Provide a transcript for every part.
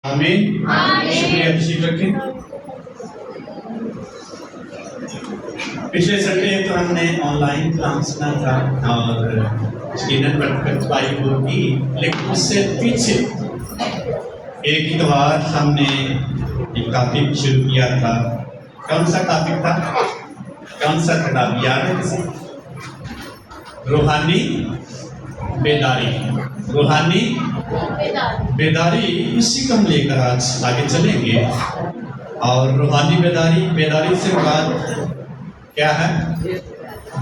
آمین۔ شکریہ، تشریف رکھیں۔ پچھلے سنڈے تو ہم نے آن لائن کلام سنا تھا اور یقیناً برکت پائی ہوگی، لیکن اس سے پیچھے ایک اتوار ہم نے ایک ٹاپک شروع کیا تھا۔ کون سا ٹاپک تھا؟ کون سا کتاب یاد ہے کسی؟ روحانی بیداری۔ روحانی بیداری، اسی کو ہم لے کر آج آگے چلیں گے۔ اور روحانی بیداری سے مراد کیا ہے؟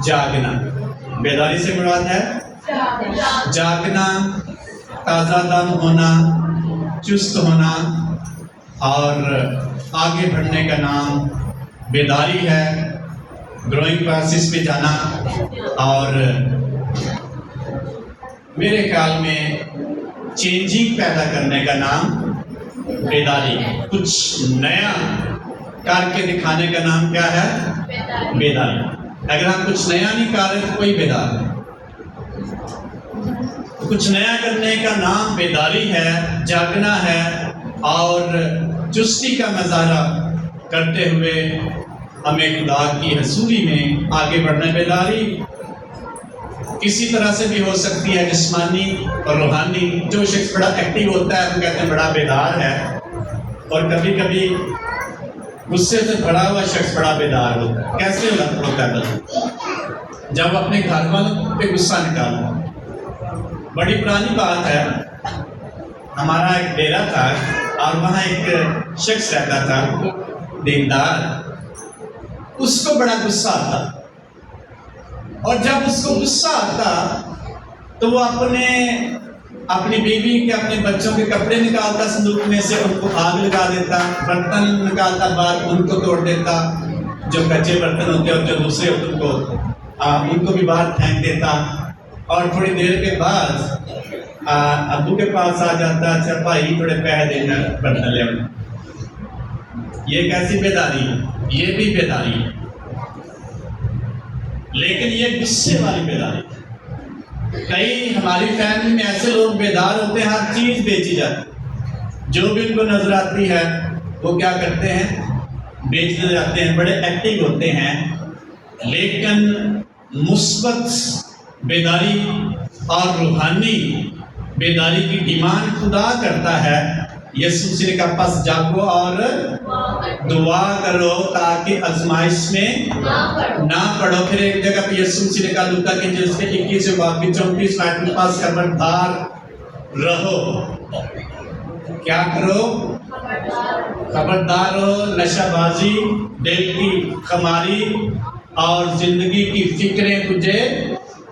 جاگنا۔ بیداری سے مراد ہے جاگنا، تازہ دم ہونا، چست ہونا، اور آگے بڑھنے کا نام بیداری ہے۔ گروئنگ کلاسز پہ جانا، اور میرے خیال میں چینجنگ پیدا کرنے کا نام بیداری ہے۔ کچھ نیا کر کے دکھانے کا نام کیا ہے؟ بیداری۔ اگر ہم کچھ نیا نہیں کر رہے تو کوئی بیدار نہیں۔ کچھ نیا کرنے کا نام بیداری ہے، جاگنا ہے، اور چستی کا مظاہرہ کرتے ہوئے ہمیں خدا کی حضوری میں آگے بڑھنا۔ بیداری کسی طرح سے بھی ہو سکتی ہے، جسمانی اور روحانی۔ جو شخص بڑا ایکٹیو ہوتا ہے ہم کہتے ہیں بڑا بیدار ہے، اور کبھی کبھی غصے سے بھرا ہوا شخص بڑا بیدار ہوتا ہے۔ کیسے ہوتا ہے؟ جب اپنے گھر والوں پہ غصہ نکالنا۔ بڑی پرانی بات ہے، ہمارا ایک ڈیرا تھا اور وہاں ایک شخص رہتا تھا دیندار، اس کو بڑا غصہ آتا، اور جب اس کو غصہ آتا تو وہ اپنی بیوی کے، اپنے بچوں کے کپڑے نکالتا صندوق میں سے، ان کو آگ لگا دیتا، برتن نکالتا باہر، ان کو توڑ دیتا، جو کچے برتن ہوتے اور جو دوسرے ہوتے ان کو بھی باہر پھینک دیتا، اور تھوڑی دیر کے بعد ابو کے پاس آ جاتا، اچھا بھائی تھوڑے پیسے دینا برتن لے آنا۔ یہ کیسی بیداری ہے؟ یہ بھی بیداری ہے، لیکن یہ غصے والی بیداری ہے۔ کئی ہماری فیملی میں ایسے لوگ بیدار ہوتے ہیں، ہر چیز بیچی جاتی، جو بھی ان کو نظر آتی ہے وہ کیا کرتے ہیں؟ بیچنے جاتے ہیں، بڑے ایکٹیو ہوتے ہیں۔ لیکن مثبت بیداری اور روحانی بیداری کی ڈیمانڈ خدا کرتا ہے۔ یسوع سے کہا پس جاگو اور دعا کرو تاکہ آزمائش میں نہ پڑو۔ پھر ایک جگہ پہ یسوع سے کہا لوکا کے انجیل کے 21 باب 34 آیت میں پاس خبردار رہو۔ کیا کرو؟ خبردار رہو، نشہ بازی، دل کی خماری اور زندگی کی فکریں تجھے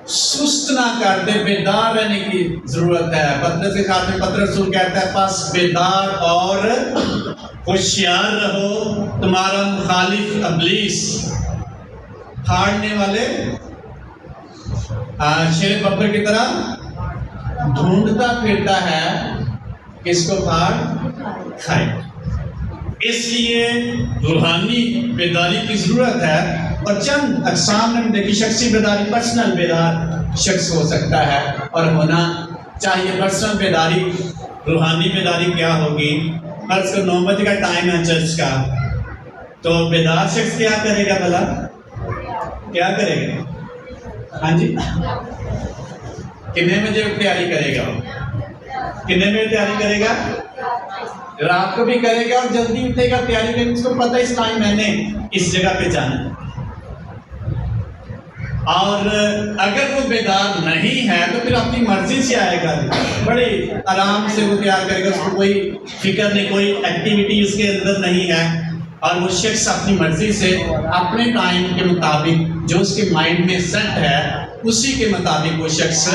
سست نہ کر دے۔ بیدار رہنے کی ضرورت ہے۔ پترس کے خاتمے میں پترس رسول کہتا ہے پس بیدار اور ہوشیار رہو، تمہارا مخالف ابلیس پھاڑنے والے شیر ببر کی طرح ڈھونڈتا پھرتا ہے، کس کو پھاڑ کھائے۔ اس لیے روحانی بیداری کی ضرورت ہے، اور چند اقسام میں دیکھی شخصی بیداری، پرسنل بیدار شخص ہو سکتا ہے اور ہونا چاہیے۔ پرسنل بیداری، روحانی بیداری کیا ہوگی؟ فرض کر 9 بجے کا ٹائم ہے چرچ کا، تو بیدار شخص کیا کرے گا بھلا؟ کیا کرے گا؟ ہاں جی، کتنے بجے تیاری کرے گا؟ کتنے بجے تیاری کرے گا؟ رات کو بھی کرے گا اور جلدی اٹھے گا تیاری کرے گا۔ اس کو پتہ اس ٹائم میں نے اس جگہ پہ جانا ہے۔ اور اگر وہ بیدار نہیں ہے تو پھر اپنی مرضی سے آئے گا، بڑے آرام سے وہ تیار کرے گا، اس کو کوئی فکر نہیں، کوئی ایکٹیویٹی اس کے اندر نہیں ہے، اور وہ شخص اپنی مرضی سے اپنے ٹائم کے مطابق جو اس کے مائنڈ میں سیٹ ہے اسی کے مطابق وہ شخص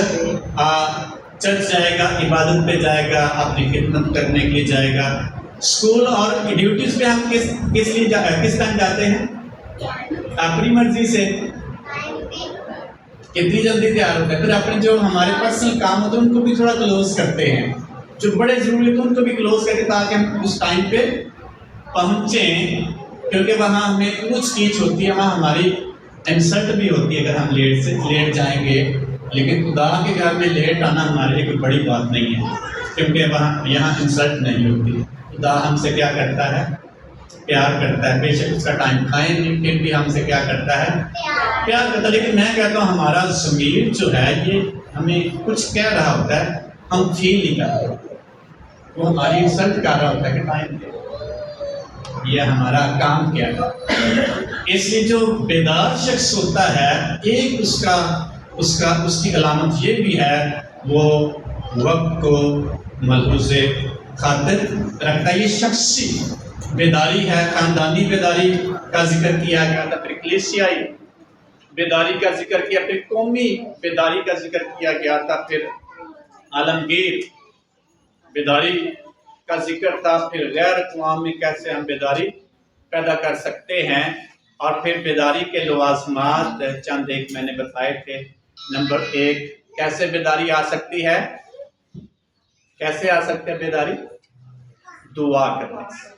چرچ جائے گا، عبادت پہ جائے گا، اپنی خدمت کرنے کے لیے جائے گا۔ اسکول اور ڈیوٹیز پہ ہم کس ٹائم جاتے ہیں؟ اپنی مرضی سے۔ کتنی جلدی تیار ہوتا ہے؟ پھر اپنے جو ہمارے پرسنل کام ہوتے ہیں ان کو بھی تھوڑا کلوز کرتے ہیں، جو بڑے ضروری ہوتے ہیں ان کو بھی کلوز کرتے تاکہ ہم اس ٹائم پہ پہنچیں، کیونکہ وہاں ہمیں کچھ کیچ ہوتی ہے، وہاں ہماری انسلٹ بھی ہوتی ہے اگر ہم لیٹ جائیں گے۔ لیکن خدا کے گھر میں لیٹ آنا ہمارے لیے کوئی بڑی بات نہیں ہے، کیونکہ وہاں یہاں انسلٹ نہیں ہوتی۔ خدا ہم سے کیا کرتا ہے؟ پیار کرتا ہے. بے شک اس کا ٹائم کھائیں پھر بھی ہم سے کیا کرتا ہے؟ پیار کرتا ہے. لیکن میں کہتا ہوں ہمارا ضمیر جو ہے یہ ہمیں کچھ کہہ رہا ہوتا ہے، ہم فیل نہیں کر رہے ہوتے. وہ ہماری انسلٹ کر رہا ہوتا ہے کہ ٹائم دے، یہ ہمارا کام کیا ہے. اس لیے جو بیدار شخص ہوتا ہے ایک اس کی علامت یہ بھی ہے، وہ وقت کو ملحوظ خاطر رکھتا ہے. یہ شخصی بیداری ہے. خاندانی بیداری کا ذکر کیا گیا تھا، پھر کلیسیائی بیداری کا ذکر کیا، پھر قومی بیداری کا ذکر کیا گیا تھا، پھر عالمگیر بیداری کا ذکر تھا، پھر غیر اقوام میں کیسے ہم بیداری پیدا کر سکتے ہیں، اور پھر بیداری کے لوازمات چند ایک میں نے بتائے تھے. نمبر 1 کیسے بیداری آ سکتی ہے؟ کیسے آ سکتے ہے بیداری؟ دعا کرنے سے.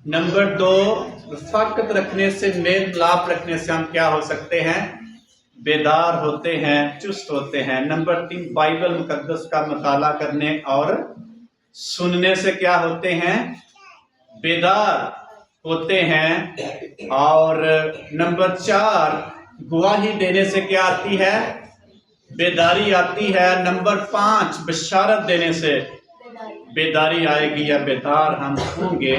نمبر 2 رفاقت رکھنے سے، میل ملاپ رکھنے سے ہم کیا ہو سکتے ہیں؟ بیدار ہوتے ہیں، چست ہوتے ہیں. نمبر 3 بائبل مقدس کا مطالعہ کرنے اور سننے سے کیا ہوتے ہیں؟ بیدار ہوتے ہیں. اور نمبر 4 گواہی دینے سے کیا آتی ہے؟ بیداری آتی ہے. نمبر 5 بشارت دینے سے بیداری آئے گی یا بیدار ہم ہوں گے.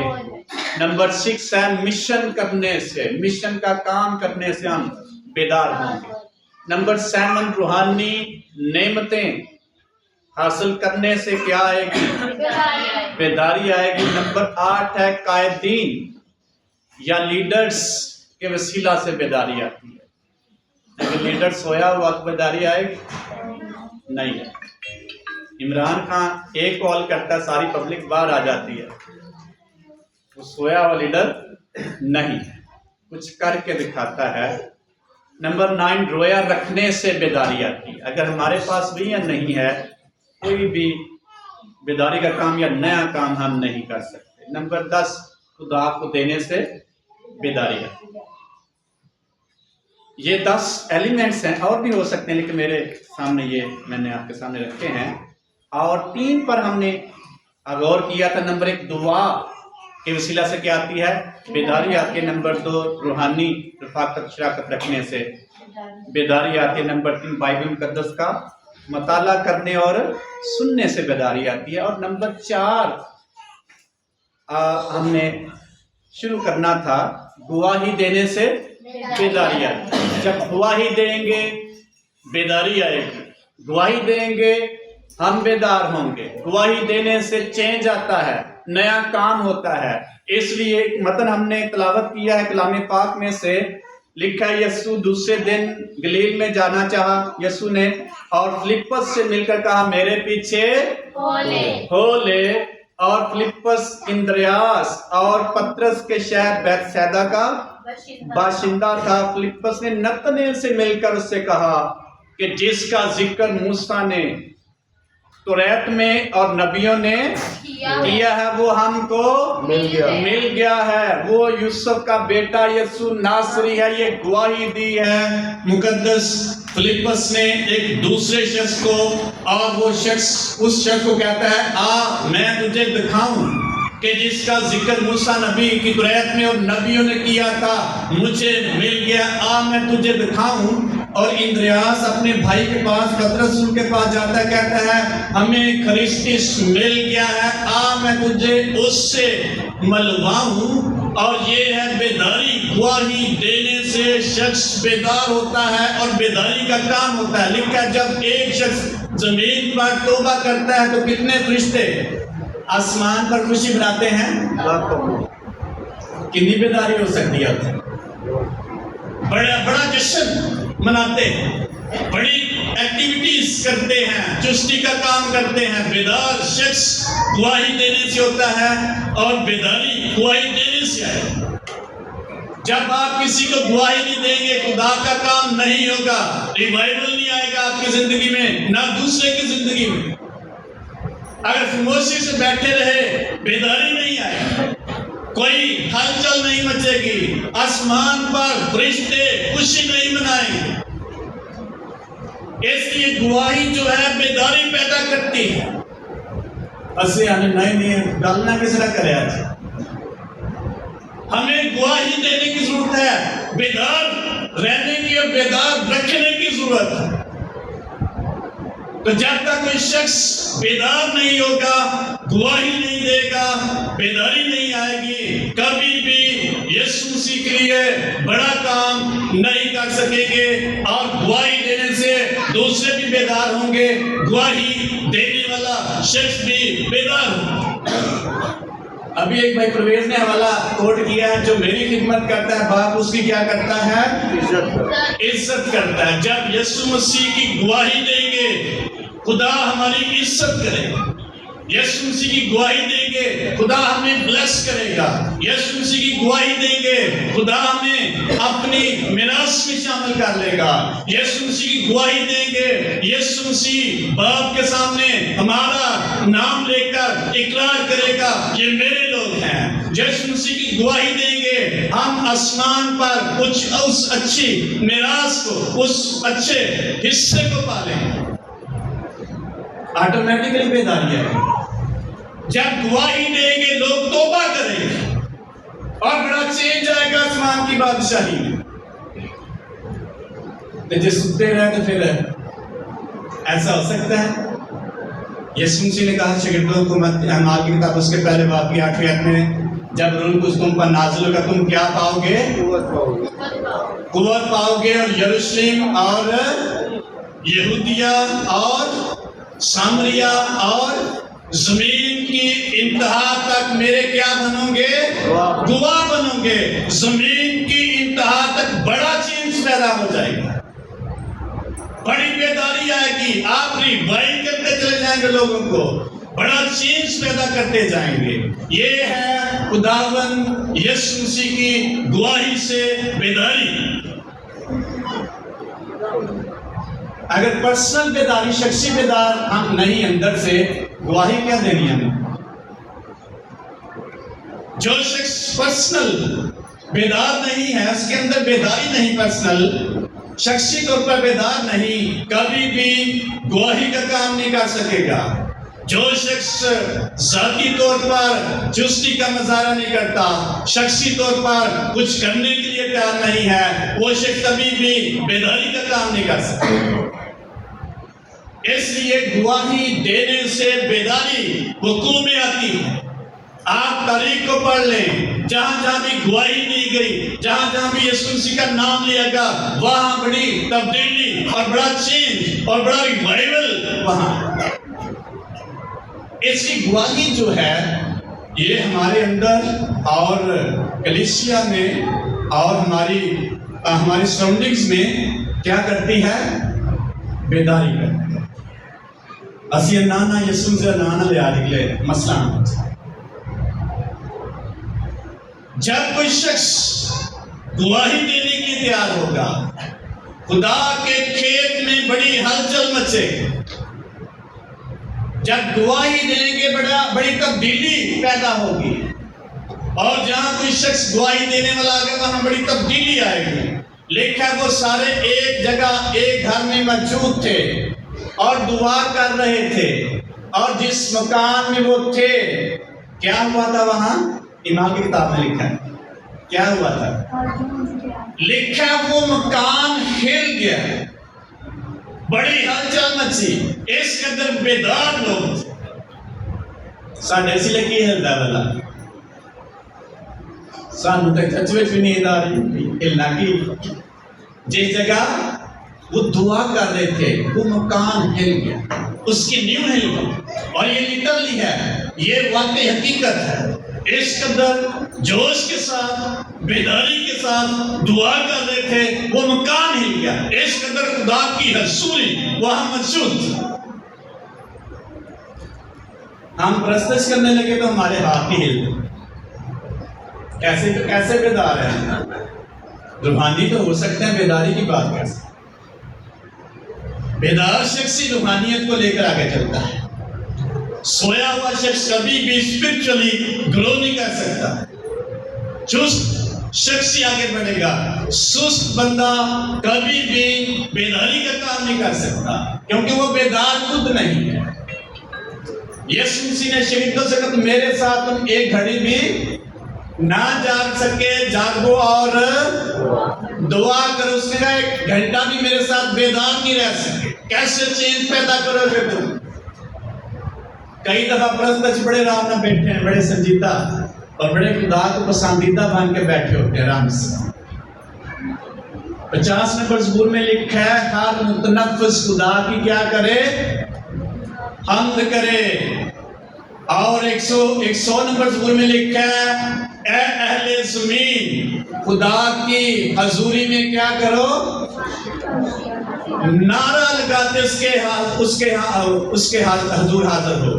نمبر 6 ہے مشن کرنے سے، مشن کا کام کرنے سے ہم بیدار ہوں گے. نمبر 7 روحانی نعمتیں حاصل کرنے سے کیا آئے گی؟ بیداری آئے گی. نمبر 8 ہے قائدین یا لیڈرز کے وسیلہ سے بیداری آتی ہے. اگر لیڈر سویا ہوا تو بیداری آئے گی؟ نہیں ہے. عمران خان ایک کال کرتا ہے ساری پبلک باہر آ جاتی ہے، وہ سویا ہوا لیڈر نہیں ہے، کچھ کر کے دکھاتا ہے. نمبر 9 رویا رکھنے سے بیداری آتی ہے. اگر ہمارے پاس بھی یا نہیں ہے کوئی بھی بیداری کا کام یا نیا کام ہم نہیں کر سکتے. نمبر 10 خدا کو دینے سے بیداری آتی ہے. یہ 10 ایلیمنٹس ہیں، اور بھی ہو سکتے ہیں لیکن میرے سامنے یہ میں نے آپ کے سامنے رکھے ہیں. اور 3 پر ہم نے غور کیا تھا. نمبر 1 دعا کے وسیلہ سے کیا آتی ہے؟ بیداری آتی ہے. نمبر 2 روحانی رفاقت شراکت رکھنے سے بیداری آتی ہے. نمبر 3 بائبل مقدس کا مطالعہ کرنے اور سننے سے بیداری آتی ہے. اور نمبر 4 ہم نے شروع کرنا تھا گواہی دینے سے بیداری آتی ہے. جب گواہی دیں گے بیداری آئے گی، گواہی دیں گے ہم بیدار ہوں گے. گواہی دینے سے چینج آتا ہے، نیا کام ہوتا ہے. اس لیے متن ہم نے تلاوت کیا ہے کلام پاک میں سے، لکھا ہے یسوع دوسرے دن گلیل میں جانا چاہا یسوع نے، اور فلپس سے مل کر کہا میرے پیچھے ہو لے. اور فلپس اندریاس اور پترس کے شہر بیت سیدا کا باشندہ تھا. فلپس نے نتنیل سے مل کر اس سے کہا کہ جس کا ذکر موسیٰ نے توریت میں اور نبیوں نے کیا ہے وہ ہم کو مل گیا ہے. وہ یوسف کا بیٹا یسوع ناصری ہے. یہ گواہی دی ہے مقدس فلپس نے ایک دوسرے شخص کو، اور وہ شخص اس شخص کو کہتا ہے آ میں تجھے دکھاؤں کہ جس کا ذکر موسیٰ نبی کی توریت میں اور نبیوں نے کیا تھا مجھے مل گیا، آ میں تجھے دکھاؤں. اور اندریاس اپنے بھائی کے پاس پترس ان کے پاس جاتا ہے، کہتا ہے ہمیں خریسٹس مل گیا ہے، آ میں تجھے اس سے ملواؤں. اور یہ ہے بیداری. گواہی دینے سے شخص بیدار ہوتا ہے اور بیداری کا کام ہوتا ہے. لکھا ہے جب ایک شخص زمین پر توبہ کرتا ہے تو کتنے فرشتے آسمان پر خوشی مناتے ہیں؟ کتنی بیداری ہو سکتی ہے؟ بڑا جشن مناتے ہیں، بڑی ایکٹیویٹیز کرتے ہیں، چستی کا کام کرتے ہیں. بیدار شخص گواہی دینے سے ہوتا ہے اور بیداری گواہی دینے سے ہے. جب آپ کسی کو گواہی نہیں دیں گے خدا کا کام نہیں ہوگا. ریوائول نہیں آئے گا آپ کی زندگی میں، نہ دوسرے کی زندگی میں. اگر خاموشی سے بیٹھے رہے بیداری نہیں آئے، کوئی ہلچل نہیں مچے گی، آسمان پر فرشتے خوشی نہیں منائیں گے. اس لیے گواہی جو ہے بیداری پیدا کرتی ہے. اسے ہمیں نئے ڈالنا کس طرح کرے آج ہمیں گواہی دینے کی ضرورت ہے، بیدار رہنے کی اور بیدار رکھنے کی ضرورت ہے۔ تو جب تک کوئی شخص بیدار نہیں ہوگا، گواہی نہیں دے گا، بیداری نہیں آئے گی، کبھی بھی یسوع مسیح کے لیے بڑا کام نہیں کر سکیں گے، اور گواہی دینے سے دوسرے بھی بیدار ہوں گے، گواہی دینے والا شخص بھی بیدار ہوگا۔ ابھی ایک بھائی پرویز نے حوالہ کوٹ کیا ہے، جو میری خدمت کرتا ہے باپ اس کی کیا کرتا ہے؟ عزت کرتا ہے۔ جب یسوع مسیح کی گواہی دیں گے خدا ہماری عزت کرے گا، یسوع مسیح کی گواہی دیں گے خدا ہمیں بلیس کرے گا، یسوع مسیح کی گواہی دیں گے خدا ہمیں اپنی میراث میں شامل کر لے گا، یسوع مسیح کی گواہی دیں گے یسوع مسیح باپ کے سامنے ہمارا نام لے کر اقرار کرے گا یہ میرے لوگ ہیں، یسوع مسیح کی گواہی دیں گے ہم آسمان پر کچھ اس اچھی میراث کو، اس اچھے حصے کو پالیں گے۔ آٹومیٹکلی بیداری ہے۔ جب گواہی دیں گے لوگ توبہ کریں گے اور بڑا چینج آئے گا آسمان کی بادشاہی میں۔ جس سنتے رہے تو پھر ایسا ہو سکتا ہے؟ یسوع مسیح نے کہا شاگردوں کو اعمال کی کتاب اس کے پہلے باب کی 8ویں آیت میں، جب روح القدس تم پر نازل ہوگا تم کیا پاؤ گے؟ قوت پاؤ گے، اور یروشلم اور یہودیہ اور سامریہ اور زمین کی انتہا تک میرے کیا بنو گے؟ گواہ بنو گے۔ زمین کی انتہا تک بڑا چینج پیدا ہو جائے گا، بڑی بیداری آئے گی، آپ ریوائو کرتے چلے جائیں گے لوگوں کو، بڑا چینج پیدا کرتے جائیں گے۔ یہ ہے خداوند یسوع مسیح کی گواہی سے بیداری۔ اگر پرسنل بیداری، شخصی بیدار ہم نہیں اندر سے، گواہی کیا دینی ہمیں؟ جو شخص پرسنل بیدار نہیں ہے، اس کے اندر بیداری نہیں، پرسنل شخصی طور پر بیدار نہیں، کبھی بھی گواہی کا کام نہیں کر سکے گا۔ جو شخص ذاتی طور پر چستی کا مظاہرہ نہیں کرتا، شخصی طور پر کچھ کرنے کے لیے تیار نہیں ہے، وہ شخص کبھی بھی بیداری کا کام نہیں کر سکتا۔ اس لیے گواہی دینے سے بیداری وقوع میں آتی ہے۔ آپ تاریخ کو پڑھ لیں، جہاں جہاں بھی گواہی دی گئی، جہاں جہاں بھی یسوع مسیح کا نام لیا گیا، وہاں بڑی تبدیلی اور بڑا چینج اور بڑا ریوائول وہاں۔ اس کی گواہی جو ہے یہ ہمارے اندر اور کلیسیا میں اور ہماری سراؤنڈنگز میں کیا کرتی ہے؟ بیداری کرتی ہے۔ اسی نانا یسوع سے نانا لے آدھگلے مسئلہ جب کوئی شخص گواہی دینے کے لیے تیار ہوگا، خدا کے کھیت میں بڑی ہلچل مچے گی۔ جب گواہی دیں گے بڑی تبدیلی پیدا ہوگی، اور جہاں کوئی شخص گواہی دینے والا آگے وہاں بڑی تبدیلی آئے گی۔ لکھا وہ سارے ایک جگہ ایک گھر میں موجود تھے اور دعا کر رہے تھے، اور جس مکان میں وہ تھے کیا ہوا تھا؟ وہاں ایمان کی کتاب میں لکھا ہے کیا ہوا تھا؟ لکھا وہ مکان ہل گیا، بڑی ہلچل مچی، اس قدر بیدار لوگ تھے۔ ساڈے اس لیے کی ہلدا والا سانو تک اچھے بھی نہیں آ رہی ہلنا کی۔ جس جگہ وہ دعا کر رہے تھے وہ مکان ہل گیا، اس کی نیو ہل گئی، اور یہ لٹرلی ہے، یہ واقعی حقیقت ہے۔ اس قدر جوش کے ساتھ، بیداری کے ساتھ دعا کر رہے تھے، وہ مکان ہل گیا۔ اس قدر خدا کی حضوری وہاں موجود تھی۔ ہم پرستش کرنے لگے تو ہمارے ہاتھ ہی ہل گئے۔ کیسے بیدار ہیں؟ روحانی تو ہو سکتے ہیں، بیداری کی بات کر سکتے ہیں۔ بیدار شخصی روحانیت کو لے کر آگے چلتا ہے۔ سویا ہوا شخص کبھی بھی اسپرچولی گرو نہیں کر سکتا۔ چست شخصی آگے بڑھے گا، سست بندہ کبھی بھی بیداری کا کام نہیں کر سکتا، کیونکہ وہ بیدار خود نہیں ہے۔ یسوع مسیح نے شہیدوں سے کہا میرے ساتھ تم ایک گھڑی بھی نہ جاگ سکے، جاگو اور دعا کرو۔ اس نے کہا ایک گھنٹہ بھی میرے ساتھ بیدار نہیں رہ سکے، کیسے چینج پیدا کرو گے تم؟ کئی دفعہ پرستش بڑے آرام نہ بیٹھے ہیں، بڑے سنجیدہ اور بڑے خدا کو پسندیدہ بن کے بیٹھے ہوتے ہیں آرام سے۔ 50 نمبر زبور میں لکھا ہے ہر متنفس خدا کی کیا کرے؟ حمد کرے۔ اور 100 نمبر زبور میں لکھا ہے اے اہل زمین خدا کی حضوری میں کیا کرو؟ نعرہ لگاتے اس کے حضور حاضر ہو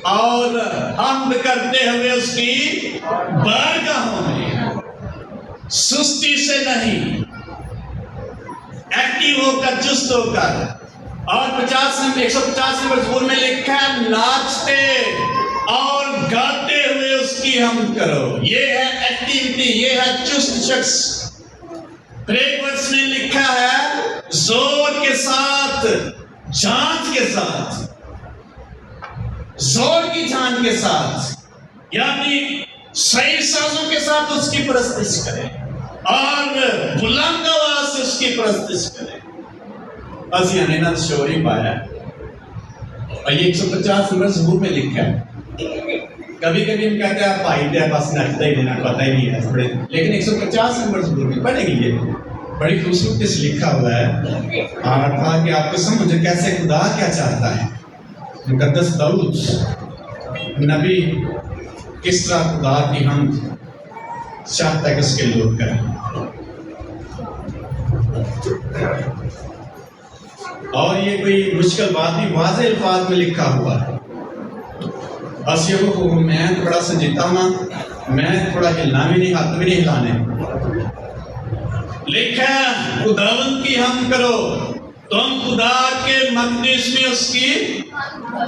اور حمد کرتے ہوئے اس کی بارگاہوں میں سستی سے نہیں، ایکٹیو ہو کر، چست ہو کر۔ اور 150 نمبر زبور میں لکھا ہے ناچتے اور گاتے ہوئے اس کی حمد کرو۔ یہ ہے ایکٹیویٹی، یہ ہے چست شخص۔ ایک ورس میں لکھا ہے زور کے ساتھ، جان کے ساتھ، زور کی جان کے ساتھ، یعنی صحیح سازوں کے ساتھ اس کی پرستش کرے اور بلند آواز سے اس کی پرستش کرے۔ اسی نے نہ شوری پایا اور یہ 150 نمبر زبور میں لکھا ہے۔ کبھی کبھی ہم کہتے ہیں بھائی دے بس نچتا ہی دینا پتہ ہی نہیں ہے، لیکن 150 نمبر زبور میں پڑھیں گے، یہ بڑی خوبصورتی سے لکھا ہوا ہے اور کہا کہ آپ کو سمجھے کیسے خدا کیا چاہتا ہے۔ مقدس داؤد نبی کس طرح خدا کی حمد چاہتا ہے کہ اس کے لوگ کریں۔ اور یہ کوئی مشکل بات نہیں، واضح الفاظ میں لکھا ہوا ہے۔ اسیوں کو میں تھوڑا سنجیدہ ہوں، میں تھوڑا ہلنا بھی نہیں، ہاتھ بھی نہیں ہلانے۔ لکھا ہے خداوند کی حمد کرو، تم خدا کے مقدس میں اس کی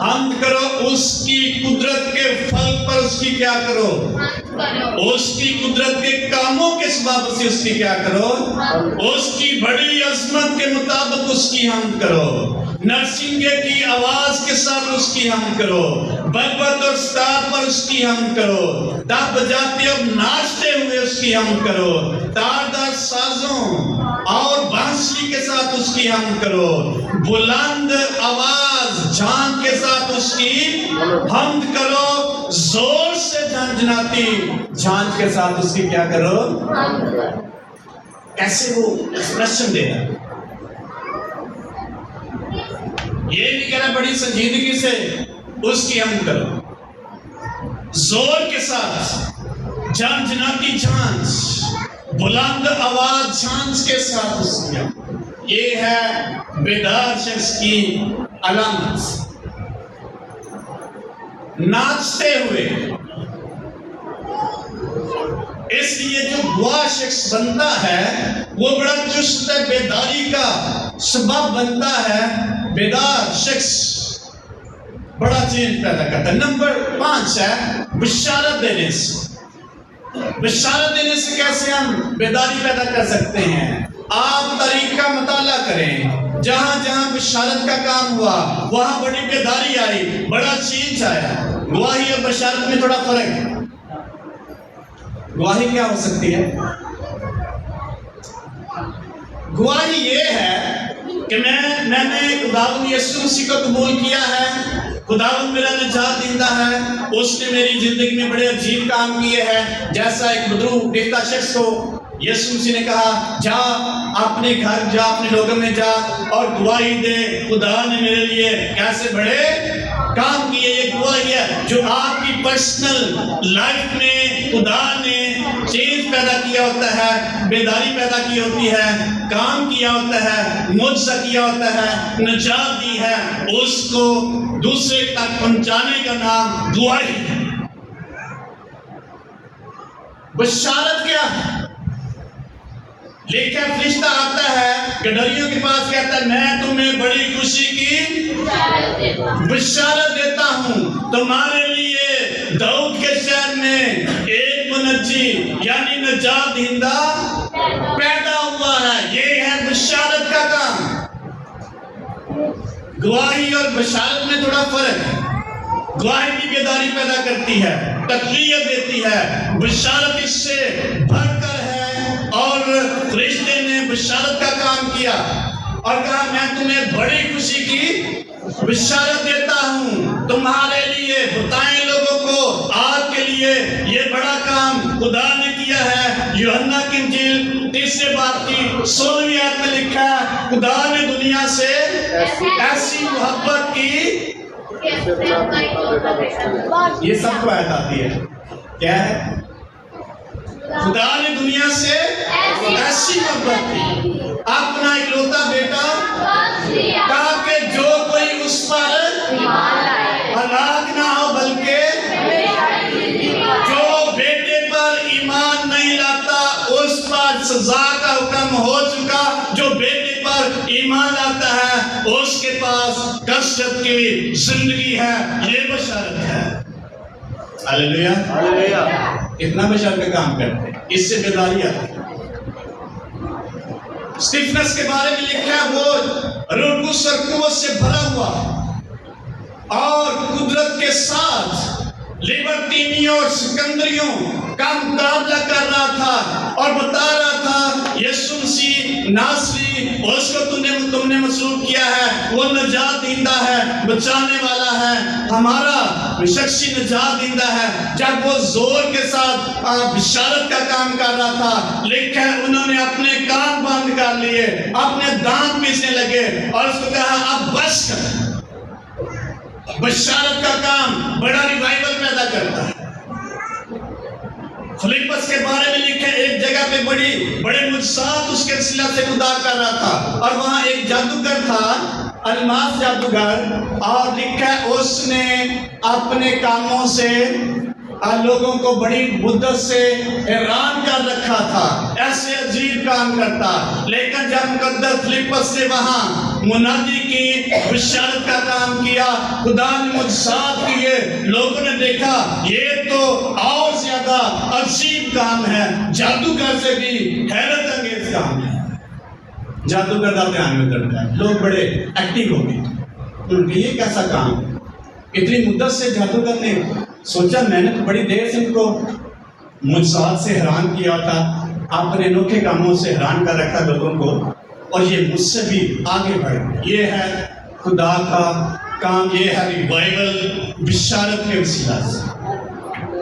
حمد کرو، اس کی قدرت کے پھل پر اس کی کیا کرو؟ اس کی قدرت کے کاموں کے سبب سے اس کی کیا کرو؟ اس کی بڑی عظمت کے مطابق اس کی حمد کرو، نرسنگے کی آواز کے ساتھ اس کی حمد کرو، بربت اور ستار پر اس کی حمد کرو، دف بجاتے اور ناچتے ہوئے اس کی حمد کرو، تاردار سازوں اور بانسری کے ساتھ اس کی حمد کرو، بلند آواز جان کے ساتھ اس کی حمد کرو، زور سے جھنجھناتی جان کے ساتھ اس کی کیا کرو؟ کیسے وہ ایکسپریشن دے رہا؟ یہ نہیں کہنا بڑی سنجیدگی سے اس کی حمد کرو، زور کے ساتھ جھنجھناتی جھانچ، بلند آواز جھانچ کے ساتھ اس کی حمد۔ یہ ہے بیدار شخص کی علامت۔ ناچتے ہوئے، اس لیے جو گواہ شخص بنتا ہے وہ بڑا چست بیداری کا سبب بنتا ہے۔ بیدار شخص بڑا چینج پیدا کرتا ہے۔ نمبر 5 ہے بشارت دینے سے۔ بشارت دینے سے کیسے ہم بیداری پیدا کر سکتے ہیں؟ آپ طریقہ مطالعہ کریں، جہاں جہاں بشارت کا کام ہوا وہاں بڑی بیداری آئی، بڑا چینج آیا۔ گواہی اور بشارت میں تھوڑا فرق ہے۔ گواہی کیا ہو سکتی ہے؟ گواہی یہ ہے کہ میں نے خداوند یسوع مسیح کو قبول کیا ہے، خداوند میرا نجات دہندہ ہے، اس نے میری زندگی میں بڑے عجیب کام کیے ہیں۔ جیسا ایک بدرو دیکھتا شخص کو یسوع مسیح نے کہا جا اپنے گھر جا، اپنے لوگوں میں جا اور گواہی دے، خدا نے میرے لیے کیسے بڑے کام کیے۔ یہ گواہی ہے جو آپ کی پرسنل لائف میں خدا نے چینج پیدا کیا ہوتا ہے، بیداری پیدا کی ہوتی ہے، کام کیا ہوتا ہے، معجزہ کیا ہوتا ہے، نجات دی ہے، اس کو دوسرے تک پہنچانے کا نام گواہی ہے۔ بشارت کیا ہے؟ لکھا فرشتہ آتا ہے گڈریوں کے پاس، کہتا ہے میں تمہیں بڑی خوشی کی بشارت دیتا ہوں، تمہارے لیے داؤد کے شہر میں ایک منجی یعنی نجات دہندہ پیدا ہوا ہے۔ یہ ہے بشارت کا کام۔ گواہی اور بشارت میں تھوڑا فرق ہے۔ گواہی کی بیداری پیدا کرتی ہے، تقویت دیتی ہے، بشارت اس سے بڑھ کر ہے۔ اور فرشتے نے بشارت کا کام کیا اور کہا میں تمہیں بڑی خوشی کی بشارت دیتا ہوں تمہارے لیے، بتائیں لوگوں کو آپ کے لیے یہ بڑا کام خدا نے کیا ہے۔ یوحنا کی انجیل 3 باب کی 16ویں آیت میں لکھا ہے خدا نے دنیا سے ایسی محبت کی، یہ سب کو آیت آتی ہے، کیا ہے؟ خدا نے دنیا سے ایسی محبت کی، اپنا اکلوتا بیٹا تاکہ جو کوئی اس پر ہلاک نہ ہو بلکہ جو بیٹے پر ایمان نہیں لاتا اس پر سزا کا حکم ہو چکا، جو بیٹے پر ایمان لاتا ہے اس کے پاس کثرت کی زندگی ہے، یہ بشارت ہے۔ ہاللیلویہ، اتنا بشارت کا کام کرتے ہیں، اس سے بیداری آتی ہے۔ اسٹیفنس کے بارے میں لکھا ہے وہ روح القدس اور قوت سے بھرا ہوا اور قدرت کے ساتھ لیبرٹینیوں اور سکندریوں کا مقابلہ کر رہا تھا اور بتا رہا تھا یسوع مسیح ناصری اس کو تم نے مسلوب کیا ہے، وہ نجات دہندہ ہے، بچانے والا ہے، ہمارا شخصی نجات دہندہ ہے۔ جب وہ زور کے ساتھ بشارت کا کام کر رہا تھا، لیکن انہوں نے اپنے کان بند کر لیے، اپنے دانت پیسنے لگے اور اس کو کہا اب بس کر۔ بشارت کا کام بڑا ریوائول پیدا کرتا ہے۔ فلپس کے بارے میں لکھا ہے ایک جگہ پہ بڑے معجزات اس کے وسیلہ سے خدا کر رہا تھا اور وہاں ایک جادوگر تھا، الماس جادوگر، اور لکھا ہے اس نے اپنے کاموں سے لوگوں کو بڑی مدت سے حیران کر رکھا تھا، ایسے عجیب کام کرتا، لیکن جب مقدس فلپس نے وہاں منادی کی، بشارت کا کام کیا، خدا نے معجزات کیے، لوگوں نے دیکھا یہ تو اور زیادہ عجیب کام ہے، جادوگر سے بھی حیرت انگیز کام ہے۔ جادوگر کا دھیان میں کرتا ہے، لوگ بڑے ایکٹیو ہو گئے، ان کے یہ کیسا کام ہے؟ اتنی مدت سے جادوگر نے سوچا میں نے تو بڑی دیر سے ان کو معجزات سے حیران کیا تھا، اپنے انوکھے کاموں سے حیران کر رکھا لوگوں کو، اور یہ مجھ سے بھی آگے بڑھ۔ یہ ہے خدا کا کام، یہ ہے ریوائول بشارت کے وسیلہ سے۔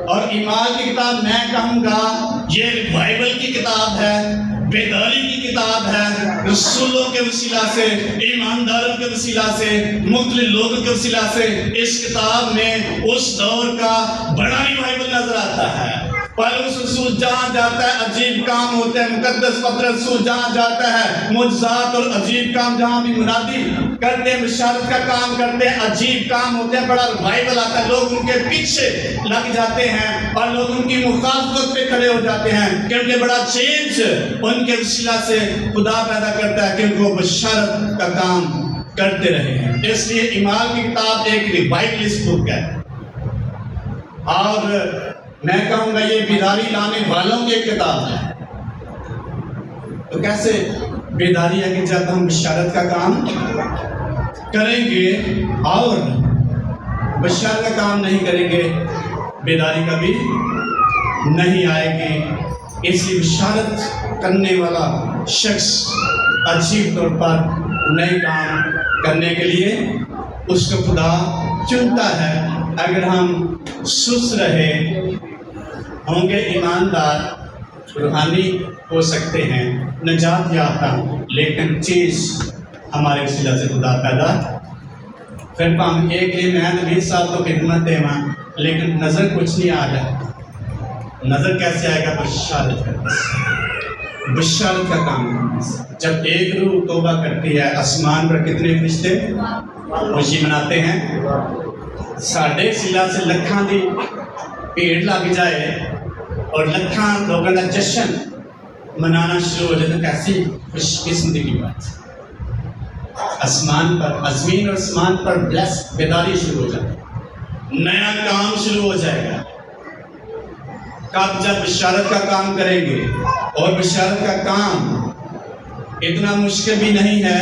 اور ایمان کی کتاب میں کہوں گا یہ ریوائول کی کتاب ہے، بیداری کی کتاب ہے، رسولوں کے وسیلہ سے، ایمانداروں کے وسیلہ سے، مختلف لوگوں کے وسیلہ سے اس کتاب میں اس دور کا بڑا ریوائول نظر آتا ہے۔ پالوس رسول جہاں جاتا ہے عجیب کام ہوتے ہیں، مقدس پطرس رسول جہاں جاتا ہے معجزات اور عجیب کام جہاں بھی منادی کرتے ہیں، بشارت کا کام کرتے ہیں، عجیب کام ہوتے ہیں، بڑا ریوائول آتا ہے، لوگ ان کے پیچھے لگ جاتے ہیں اور لوگ ان کی مخالفت پہ کھڑے ہو جاتے ہیں، کیونکہ بڑا چینج ان کے وسیلہ سے خدا پیدا کرتا ہے، کیونکہ وہ بشارت کا کام کرتے رہے ہیں۔ اس لیے ایمان کی کتاب ایک ریوائولسٹ بک ہے، اور میں کہوں گا یہ بیداری لانے والوں کی کتاب ہے۔ تو کیسے بیداری ہے کہ جب ہم بشارت کا کام کریں گے اور بشارت کا کام نہیں کریں گے، بیداری کبھی نہیں آئے گی۔ اس لیے بشارت کرنے والا شخص عجیب طور پر نئے کام کرنے کے لیے اس کو خدا چنتا ہے۔ اگر ہم سست رہے ہوں گے، ایماندار روحانی ہو سکتے ہیں، نجات یافتہ، لیکن چیز ہمارے وسیلہ سے خدا پیدا پھر ہم ایک لیے میں 20 سال تو خدمت دے ماں، لیکن نظر کچھ نہیں آ رہا۔ نظر کیسے آئے گا؟ بشارت کرنے سے، بشارت کا کام کرنے سے۔ جب ایک روح توبہ کرتی ہے، آسمان پر کتنے فرشتے خوشی مناتے ہیں؟ ساڑھے سلا سے لکھاں دی بھیڑ لگ جائے اور لکھاں لوگوں کا جشن منانا شروع ہو جائے تو کیسی خوش قسمتی کی بات۔ آسمان پر، زمین اور آسمان پر بلیس بیداری شروع ہو جائے، نیا کام شروع ہو جائے گا۔ کب؟ جب بشارت کا کام کریں گے، اور بشارت کا کام اتنا مشکل بھی نہیں ہے،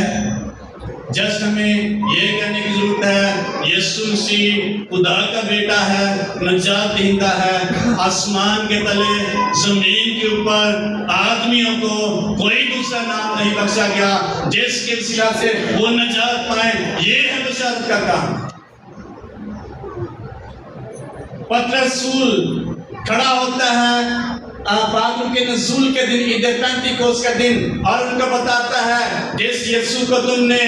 جسٹ ہمیں یہ کہنے کی ضرورت ہے یسوع مسیح خدا کا بیٹا ہے، نجات دہندہ ہے۔ آسمان کے تلے، زمین کے اوپر آدمیوں کو کوئی دوسرا نام نہیں بخشا گیا جس کے وسیلہ سے وہ نجات پائیں۔ یہ ہے بشارت کا کام۔ پترس رسول کھڑا ہوتا ہے بادل کے نزول کے دن، عید پینتیکوس کا دن، اور ان کو بتاتا ہے جس یسوع کو تم نے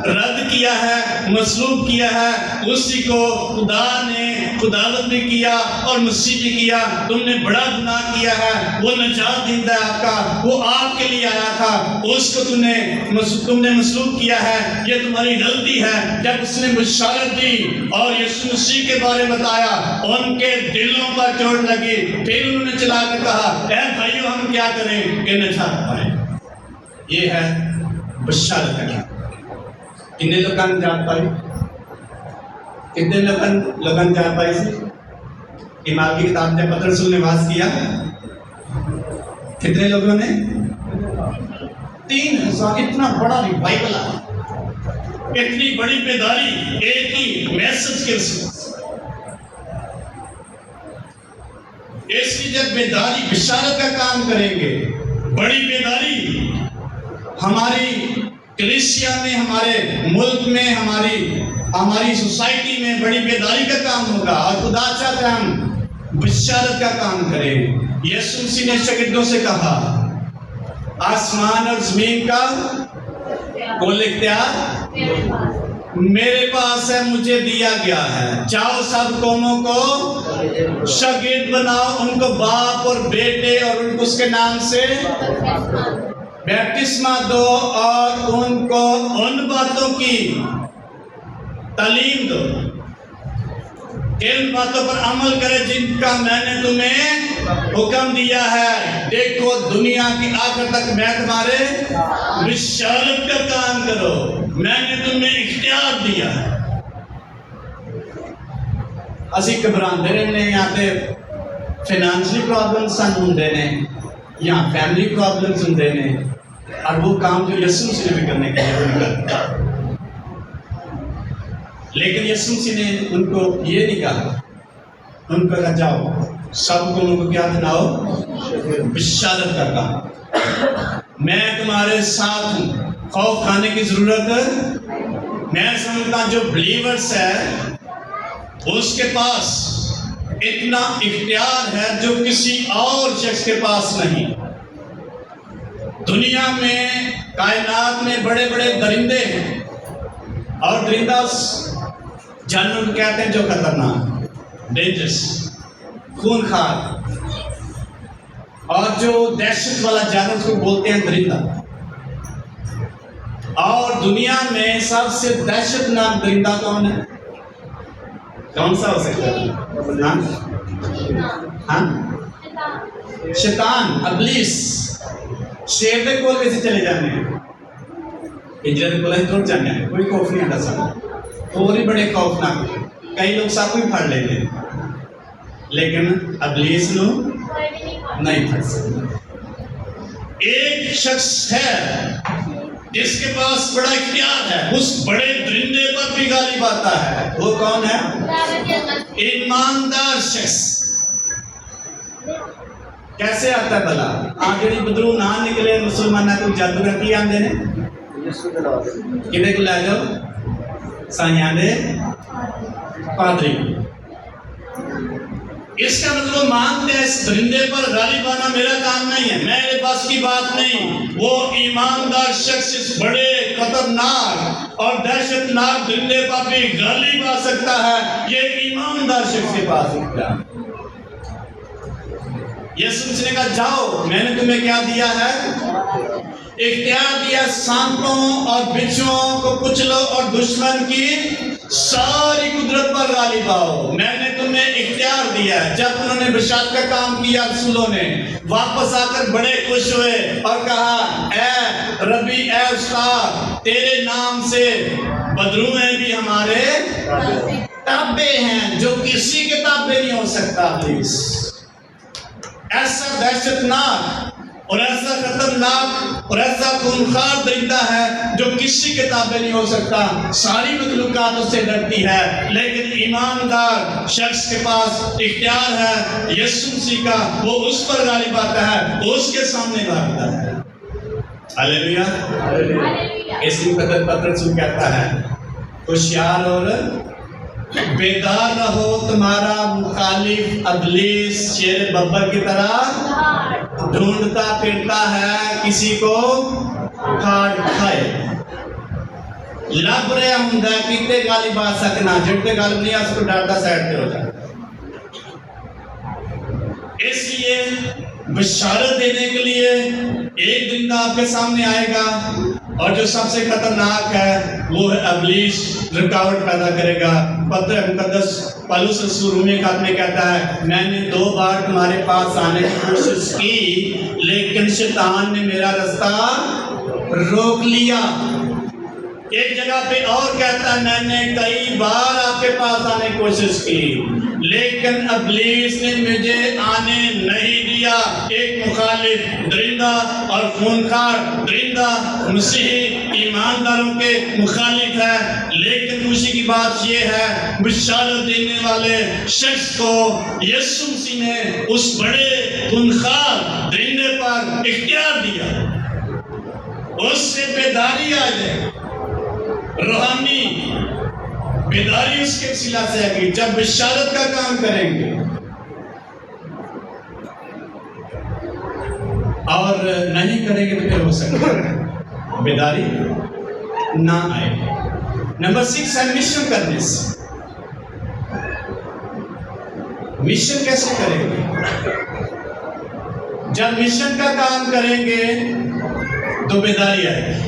رد کیا ہے، مصلوب کیا ہے، اسی کو خدا نے خداوند بھی کیا اور مسیح بھی کیا۔ تم نے بڑا گناہ کیا ہے، وہ نجات دہندہ ہے آپ کا، وہ آپ کے لیے آیا تھا، اس کو تم نے مصلوب کیا ہے، یہ تمہاری غلطی ہے۔ جب اس نے بشارت دی اور یسوع مسیح کے بارے میں بتایا، ان کے دلوں پر چوٹ لگی۔ پھر انہوں نے چلا کے کہا اے بھائیو ہم کیا کریں کہ نجات پائیں۔ یہ ہے بشارت کا کام۔ کتنے لوگوں نے نجات پائی؟ کتنے لوگوں نے نجات پائی سی؟ ایمان کی کتاب میں پترس رسول نے واعظ کیا، کتنے لوگوں نے؟ 3000۔ اتنا بڑا ریوائول آیا، اتنی بڑی بیداری ایک ہی میسج کے وسیلے سے۔ اس کی جب بیداری بشارت کا کام کریں گے، بڑی بیداری ہماری کلیسیا میں، ہمارے ملک میں، ہماری سوسائٹی میں بڑی بیداری کا کام ہوگا، اور خدا چاہتا ہے ہم بشارت کا کام کریں۔ یسوع مسیح نے شاگردوں سے کہا آسمان اور زمین کا کل اختیار میرے پاس ہے، مجھے دیا گیا ہے۔ جاؤ سب قوموں کو شاگرد بناؤ، ان کو باپ اور بیٹے اور ان کو اس کے نام سے بیپتسمہ دو، اور ان کو ان باتوں کی تعلیم دو کہ ان باتوں پر عمل کرے جن کا میں نے تمہیں حکم دیا ہے۔ دیکھو دنیا کی آخر تک میں تمہارے بشارت کا کام کرو، میں نے تمہیں اختیار دیا ہے۔ اسی گھبراندے رہنے، یا تے فائنانشلی پرابلمز سن ہوندے نے، یا فیملی پرابلمز ہوندے نے، اور وہ کام جو یسوع مسیح نے بھی کرنے کے لیے نہیں کرتا۔ لیکن یسوع مسیح نے ان کو یہ نہیں کہا، ان کو کہا جاؤ سب قوموں کو کیا بناؤ؟ بشارت کا کام۔ میں تمہارے ساتھ ہوں، خوف کھانے کی ضرورت۔ میں سمجھتا جو بلیورز ہے اس کے پاس اتنا اختیار ہے جو کسی اور شخص کے پاس نہیں۔ دنیا میں، کائنات میں بڑے بڑے درندے ہیں، اور درندہ جانور کہتے ہیں جو خطرناک، ڈینجرس، خونخوار، اور جو دہشت والا جانور کو بولتے ہیں درندہ۔ اور دنیا میں سب سے دہشت ناک درندہ کون ہے؟ کون سا ہو سکتا ہے؟ ہاں؟ شیطان، ابلیس۔ شیر دے کول کیسے چلے جانے ہیں؟ ہجرت دے کول ٹر جانے ہیں، کوئی خوف نہیں آتا سب، اور ہی بڑے خوفناک۔ کئی لوگ سب کو ہی پھڑ لیتے ہیں، لیکن ابلیس نو نہیں پھڑ سکتے۔ ایک شخص ہے جس کے پاس بڑا اختیار ہے، اس بڑے درندے پر بھی غالب آتا ہے۔ وہ کون ہے؟ ایماندار شخص۔ کیسے آتا ہے بھلا؟ جڑی بدرو نہ نکلے مسلمانہ کو جادوگر کی آندے نے، کدے کو لے جاؤ؟ سائیاں دے پادری۔ اس کا مطلب مانتے ہیں اس درندے پر غالب آنا میرا کام نہیں ہے، میرے پاس کی بات نہیں۔ وہ ایماندار شخص اس بڑے خطرناک اور دہشت ناک درندے پر بھی غالب آ سکتا ہے۔ یہ ایماندار شخص کے پاس اختیار۔ یسوع مسیح نے کہا جاؤ، میں نے تمہیں کیا دیا ہے؟ اختیار دیا، سانپوں اور بچھوؤں کو کچلو اور دشمن کی ساری قدرت پر غالب آؤ۔ میں نے تمہیں اختیار دیا ہے۔ جب انہوں نے بشارت کا کام کیا، رسولوں نے واپس آ کر بڑے خوش ہوئے اور کہا اے ربی، اے استاد، تیرے نام سے بدروہیں بھی ہمارے تابع ہیں، جو کسی کے تابع نہیں ہو سکتا۔ پلیز، ایسا دہشت ناک اور ایسا خطرناک اور ایسا خونخوار درندہ ہے جو کسی کے تابع نہیں ہو سکتا. ساری مخلوقات اس سے ڈرتی ہے، لیکن ایماندار شخص کے پاس اختیار ہے یسوع مسیح کا، وہ اس پر غالب آتا ہے، وہ اس کے سامنے بھاگتا ہے. ہاللیلویہ. اس مقدس پترس کہتا ہے ہوشیار اور بیدار رہو، تمہارا مخالف ابلیس شیر ببر کی طرح ڈھونڈتا پھرتا ہے کسی کو کاٹ کھائے. لب رہا ہوں کتنے غالب آ سکنا، جڑتے غالب نہیں آ سکو ڈرتا سائڈ پہ ہو جائے. اس لیے بشارت دینے کے لیے ایک درندہ آپ کے سامنے آئے گا، اور جو سب سے خطرناک ہے وہ ہے ابلیس، رکاوٹ پیدا کرے گا. پتر مقدس پولس رسول رومی خط میں کہتا ہے میں نے 2 بار تمہارے پاس آنے کی کوشش کی، لیکن شیطان نے میرا رستہ روک لیا. ایک جگہ پہ اور کہتا ہے میں نے کئی بار آپ کے پاس آنے کی کوشش کی، لیکن ابلیس نے مجھے آنے نہیں دیا. ایک مخالف درندہ اور خونخوار درندہ مسیحی ایمانداروں کے مخالف ہے، لیکن خوشی کی بات یہ ہے بشارت دینے والے شخص کو یسوع مسیح نے اس بڑے خونخوار درندے پر اختیار دیا. اس سے بیداری آ جائے، روحانی بیداری اس کے وسیلہ سے آئے گی جب بشارت کا کام کریں گے، اور نہیں کریں گے تو پھر ہو سکتا ہے بیداری نہ آئے. نمبر 6 ہے مشن کرنے سے. مشن کیسے کریں گے؟ جب مشن کا کام کریں گے تو بیداری آئے گی.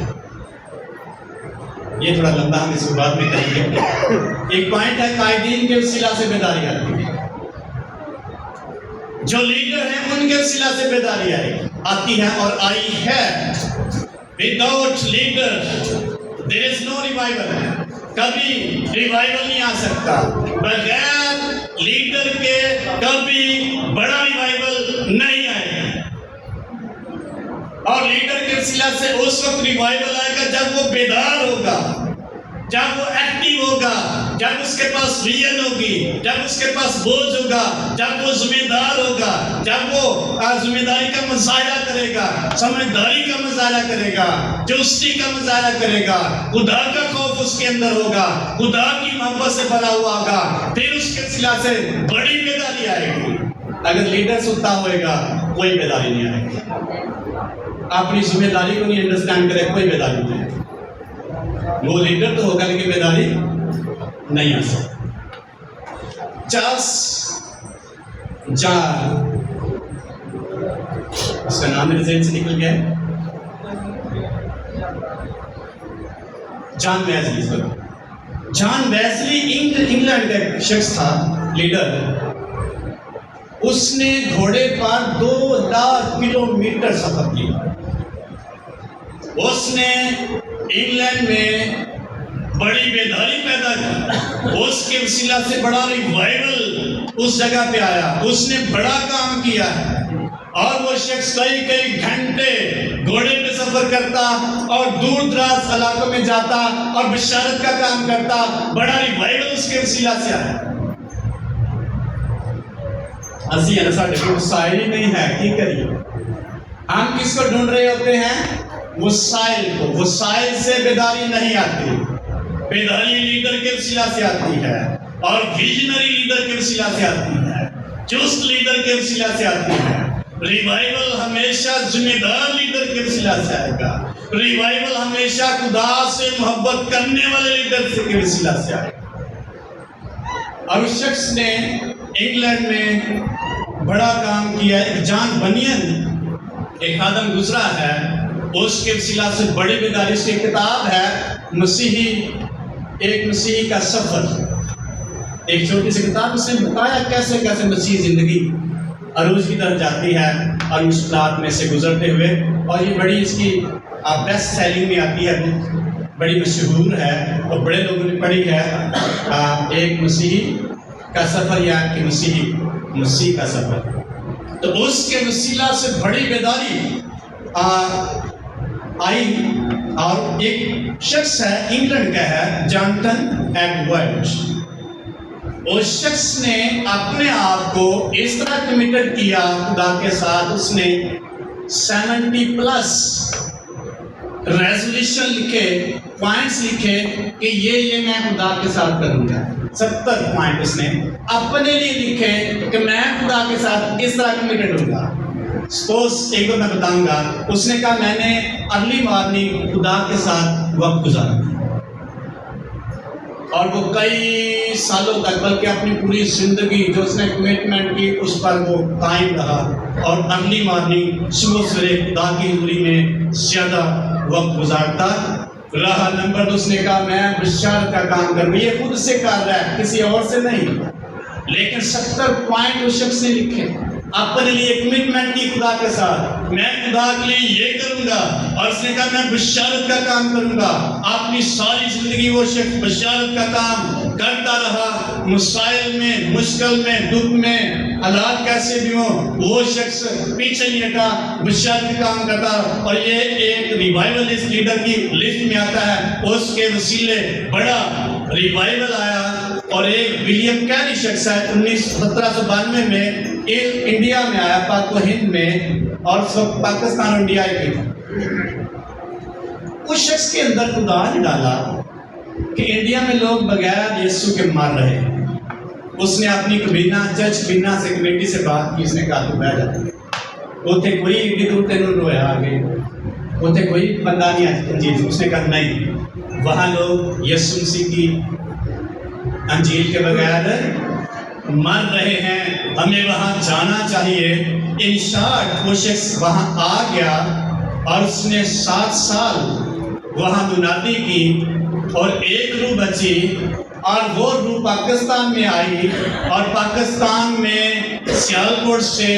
یہ تھوڑا لمبا ہم اس کو بعد میں کریں گے. ایک پوائنٹ ہے قائدین کے وسیلہ سے بیداری آتی ہے، جو لیڈر ہیں ان کے وسیلہ سے بیداری آتی ہے اور آئی ہے. Without leader there is no revival. کبھی ریوائول نہیں آ سکتا، بغیر لیڈر کے کبھی بڑا ریوائول نہیں آئے گا. اور لیڈر کے وسیلہ سے اس وقت ریوائول آئے گا جب وہ بیدار ہوگا، جب وہ ایکٹیو ہوگا، جب اس کے پاس ویژن ہوگی، جب اس کے پاس بوجھ ہوگا، جب وہ ذمہ دار ہوگا، جب وہ ذمہ داری کا مظاہرہ کرے گا، سمجھداری کا مظاہرہ کرے گا، جوستی کا مظاہرہ کرے گا، خدا کا خوف اس کے اندر ہوگا، خدا کی محبت سے بھرا ہوا ہوگا، پھر اس کے وسیلہ سے بڑی بیداری آئے گی. اگر لیڈر ستا ہوئے گا کوئی بیداری نہیں آئے گی. اپنی ذمہ داری کو نہیں انڈرسٹینڈ کرے کوئی بیداری نہیں آئے گی. وہ لیڈر تو ہوگا لیکن بیداری نہیں آ سکتی. چارلس جان، اس کا نام میرے ذہن سے نکل گیا ہے، جان ویزلی. جان ویزلی انگلینڈ کا ایک شخص تھا، لیڈر. اس نے گھوڑے پر 2000 کلومیٹر سفر کیا. اس نے انگلینڈ میں بڑی بیداری پیدا کی، اس کے وسیلہ سے بڑا ریوائول اس جگہ پہ آیا. اس نے بڑا کام کیا ہے، اور وہ شخص کئی گھنٹے گھوڑے پہ سفر کرتا اور دور دراز علاقوں میں جاتا اور بشارت کا کام کرتا. بڑا ریوائول اس کے وسیلہ سے آیا. اسی ساڈے کو وسائل ہی نہیں ہے، کی کریے؟ ہم کس کو ڈھونڈ رہے ہوتے ہیں؟ وسائل کو. وسائل سے بیداری نہیں آتی، بیداری لیڈر کے وسیلہ سے آتی ہے، اور ویژنری لیڈر کے وسیلہ سے آتی ہے، چست لیڈر کے وسیلہ سے آتی ہے. ریوائول ہمیشہ ذمہ دار لیڈر کے وسیلہ سے آئے گا. ریوائول ہمیشہ خدا سے محبت کرنے والے لیڈر کے وسیلہ سے آئے گا. اور اس شخص نے انگلینڈ میں بڑا کام کیا. ایک جان بنین ایک آدم گزرا ہے، اس کے وسیلہ سے بڑی بیداری. اس کی کتاب ہے ایک مسیحی کا سفر. ایک چھوٹی سی کتاب. اس نے بتایا کیسے کیسے مسیحی زندگی عروج کی طرف جاتی ہے اور مشکلات میں سے گزرتے ہوئے. اور یہ بڑی اس کی بیسٹ سیلنگ میں آتی ہے، بڑی مشہور ہے اور بڑے لوگوں نے پڑھی ہے. ایک مسیحی کا سفر یا کہ مسیح کا سفر. تو اس کے وسیلہ سے بڑی بیداری آئی، اور ایک شخص ہے انگلینڈ کا ہے جانٹن ایڈورڈ، اس شخص نے اپنے آپ کو اس طرح کمیٹڈ کیا خدا کے ساتھ، اس نے 70+ ریزولوشن لکھے، پوائنٹس لکھے کہ یہ میں خدا کے ساتھ کروں گا۔ 70 پوائنٹ اس نے اپنے لیے لکھے کہ میں خدا کے ساتھ اس طرح کمیٹڈ ہوں گا۔ سپوز ایک میں بتاؤں گا، اس نے کہا میں نے ارلی مارننگ خدا کے ساتھ وقت گزارا، اور وہ کئی سالوں تک، بلکہ اپنی پوری زندگی جو اس نے کمٹمنٹ کی اس پر وہ قائم رہا، اور ارلی مارننگ صبح سویرے خدا کی حضوری میں زیادہ وقت گزارتا رہا۔ نمبر 2 اس نے کہا میں بشارت کا کام کروں، یہ خود سے کر رہا ہے، کسی اور سے نہیں، لیکن 70 پوائنٹ اس شخص نے لکھے، اپنے لیے کمٹمنٹ کی خدا کے ساتھ، میں خدا کے لیے یہ کروں گا، اور اس نے کہا میں بشارت کا کام کروں گا۔ اپنی ساری زندگی وہ شخص بشارت کا کام کرتا رہا، مسائل میں، مشکل میں، دکھ میں، حالات کیسے بھی ہوں، وہ شخص پیچھے نہیں ہٹا، بشارت کا کام کرتا، اور یہ ایک ریوائولسٹ لیڈر کی لسٹ میں آتا ہے۔ اس کے وسیلے بڑا ریوائول آیا، اور ایک ولیم کیری شخص ہے 1792 میں انڈیا میں آیا، پاک و ہند میں، اور سب پاکستان اور انڈیا کے، اس شخص کے اندر خدا نے ڈالا کہ انڈیا میں لوگ بغیر یسوع کے مر رہے ہیں۔ اس نے اپنی کبینہ چرچ کبینہ سے کمیٹی سے بات کی، اس نے کہا تو بیٹھ جاتے، وہ تھے کوئی بدور تینوں رویا آگے، وہ تھے کوئی بندہ نہیں انجیل، اس نے کہا نہیں، وہاں لوگ یسوع مسیح کی انجیل کے بغیر مر رہے ہیں، ہمیں وہاں جانا چاہیے۔ ان شارٹ وہ شخص وہاں آ گیا، اور اس نے 7 سال وہاں منادی کی، اور ایک روح بچی، اور وہ روح پاکستان میں آئی، اور پاکستان میں سیالکوٹ سے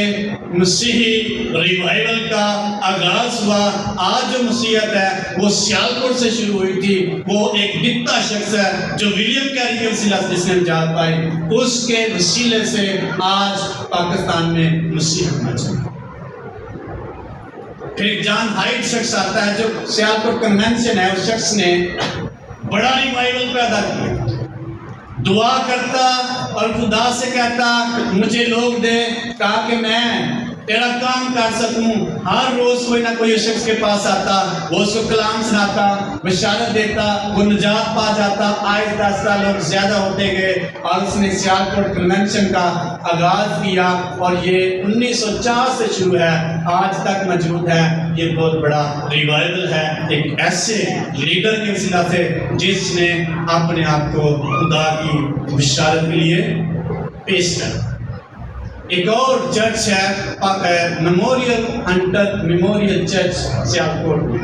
مسیحی ریوائول کا آغاز ہوا۔ آج جو مسیحیت ہے وہ سیالکوٹ سے شروع ہوئی تھی، وہ ایک دتا شخص ہے جو ولیم کیری کے وسیلہ سے جس نے نجات پائی، اس کے وسیلے سے آج پاکستان میں مسیحیت مچی۔ پھر جان ہائٹ شخص آتا ہے جو سیالکوٹ کنونشن ہے، اس شخص نے بڑا ریوائول پیدا کیا، دعا کرتا اور خدا سے کہتا مجھے لوگ دے تاکہ میں تیرا کام کر سکوں۔ ہر روز کوئی نہ کوئی شخص کے پاس آتا، وہ اس کو کلام سناتا، بشارت دیتا، وہ نجات پا جاتا۔ آہستہ آہستہ لوگ زیادہ ہوتے گئے، اور اس نے سیالکوٹ کنونشن کا آغاز کیا، اور یہ 1904 سے شروع ہے، آج تک موجود ہے۔ یہ بہت بڑا ریوائول ہے ایک ایسے لیڈر کے وسیلہ سے جس نے اپنے آپ کو خدا کی بشارت کے لیے پیش کر۔ ایک اور چرچ ہے memorial Hunter memorial church Sialkot میں،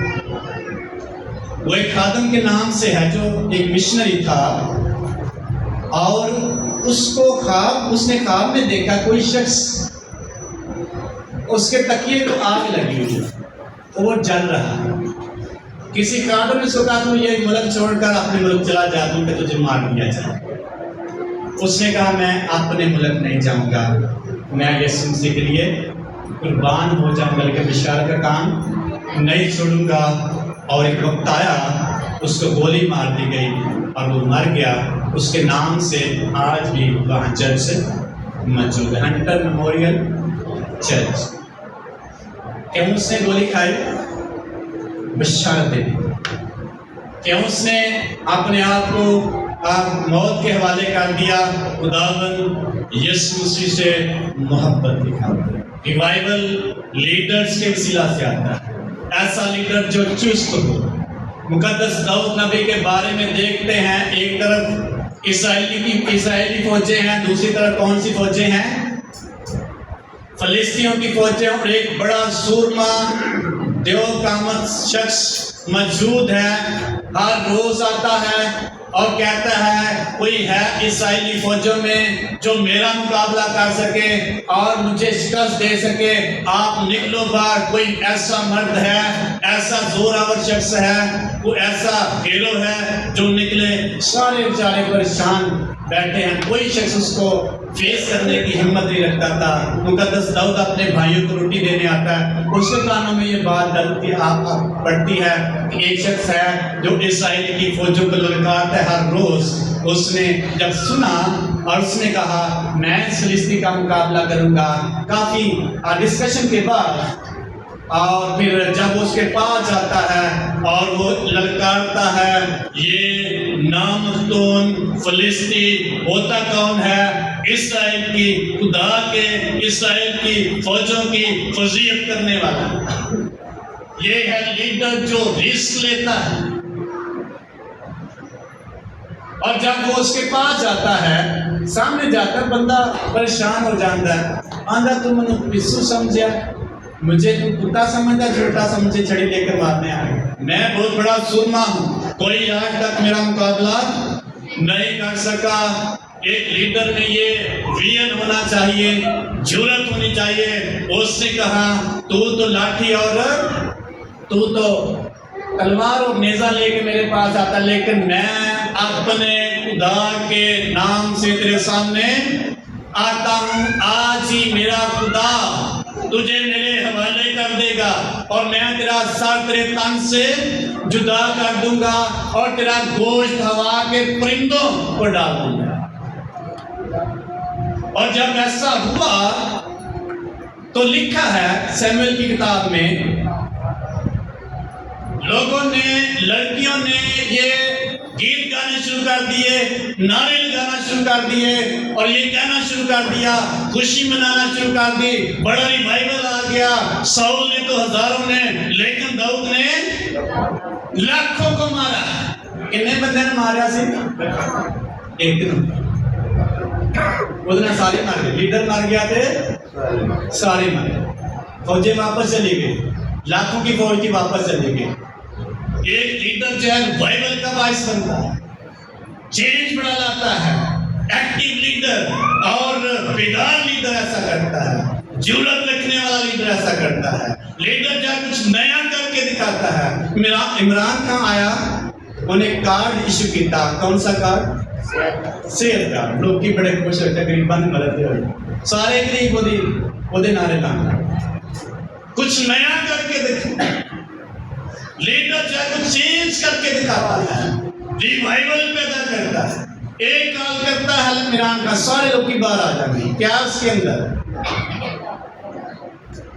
وہ ایک خادم کے نام سے ہے جو ایک مشنری تھا، اور اس نے خواب میں دیکھا کوئی شخص اس کے تکیے کو آگ لگی ہوئی، وہ جل رہا ہے۔ کسی خادم نے سوچا تو یہ ملک چھوڑ کر اپنے ملک چلا جا دوں کہ تجھے مار دیا جائے۔ اس نے کہا میں اپنے ملک نہیں جاؤں گا، میں یسوع مسیح کے لیے قربان ہو جاؤں گا، لیکن بشارت کا کام نہیں چھوڑوں گا۔ اور ایک وقت آیا اس کو گولی مار دی گئی اور وہ مر گیا۔ اس کے نام سے آج بھی وہاں چرچ موجود ہے، ہنٹر میموریل چرچ۔ کیوں اس نے گولی کھائی؟ بشارت دے دی۔ کیوں اس نے اپنے آپ کو موت کے حوالے کر دیا؟ خداوند یسوع مسیح سے محبت دکھا۔ ریوائول لیڈرز کے وسیلہ سے آتا ہے، ایسا لیڈر جو چست ہو۔ مقدس داؤد نبی کے بارے میں دیکھتے ہیں، ایک طرف اسرائیلی فوجیں ہیں، دوسری طرف کون سی فوجیں ہیں؟ فلسطینیوں کی فوجیں، اور ایک بڑا سورما دیو کامت شخص موجود ہے، ہر روز آتا ہے اور کہتا ہے کوئی ہے اسرائیلی فوجوں میں جو میرا مقابلہ کر سکے اور مجھے شکست دے سکے، آپ نکلو باہر۔ کوئی ایسا مرد ہے، ایسا زوراور شخص ہے، کوئی ایسا ہیرو ہے جو نکلے۔ سارے بیچارے پریشان بیٹھے ہیں، کوئی شخص اس کو فیس کرنے کی ہمت نہیں رکھتا تھا۔ مقدس داؤد اپنے بھائیوں کو روٹی دینے آتا ہے، اس کے کانوں میں یہ بات ڈلتی پڑتی ہے کہ ایک شخص ہے جو اسرائیل کی فوجوں کو للکارتا ہے ہر روز۔ اس نے جب سنا اور اس نے کہا میں فلسطین کا مقابلہ کروں گا، کافی ڈسکشن کے بعد، اور پھر جب اس کے پاس جاتا ہے اور وہ للکارتا ہے یہ نامفتون فلسطین ہوتا کون ہے؟ اسرائیل کی خدا کے، اسرائیل کی فوجوں کی فضیحت کرنے والا۔ یہ ہے لیڈر جو رسک لیتا ہے۔ اور جب وہ اس کے پاس جاتا ہے، سامنے جا کر بندہ پریشان ہو جاتا ہے، آندھا تم منو پسو سمجھا، مجھے تو کتا سمجھا، چھوٹا سمجھے، چھڑی لے کر مارنے آئے، میں بہت بڑا سورما ہوں، کوئی آج تک میرا مقابلہ نہیں کر سکا۔ ایک لیڈر میں یہ وین ہونا چاہیے، جرأت ہونی چاہیے۔ اس نے کہا تو لاٹھی اور تو تلوار اور نیزہ لے کے میرے پاس آتا، لیکن میں اپنے خدا کے نام سے تیرے سامنے آتا ہوں۔ آج ہی میرا خدا تجھے میرے حوالے کر دے گا اور میں تیرا سر تیرے تن سے جدا کر دوں گا اور تیرا گوشت ہوا کے پرندوں کو ڈال دوں گا۔ اور جب ایسا ہوا تو لکھا ہے سیموئیل کی کتاب میں، لوگوں نے، لڑکیوں نے یہ گیت گانے شروع کر دیے، نعرے لگانا شروع کر دیے اور یہ کہنا شروع کر دیا، خوشی منانا شروع کر دی، بڑا ریوائول آ گیا۔ ساؤل نے تو ہزاروں نے، لیکن داؤد نے لاکھوں کو مارا۔ کتنے بندے نے مارا سی؟ ایک دن اس نے سارے مار گئے، لیڈر مار گیا تھے، سارے مار گئے، فوجیں واپس چلی گئی، لاکھوں کی فوج کی واپس چلی گئی۔ ایک لیڈر جو ہے ریوائول کا باعث بنتا ہے، چینج بڑا لاتا ہے۔ ایکٹیو لیڈر اور بیدار لیڈر ایسا کرتا ہے، جرأت رکھنے والا لیڈر ایسا کرتا ہے۔ لیڈر جو کچھ نیا کر کے دکھاتا ہے۔ عمران خان آیا، انہیں کارڈ ایشو کیتا، کون سا کارڈ؟ صحت کارڈ۔ لوگ کی بڑے خوش ہوتے، غریباں نے مدد ہوئی، سارے غریب وہ نعرے لانا، کچھ نیا کر کے دکھاتا۔ لیڈر جو ہے کچھ چینج کر کے دکھاتا ہے، ریوائول پیدا کرتا ہے۔ ایک کال کرتا ہے عمران کا، سارے لوگ کی باہر آ جاتی، کیا اس کے اندر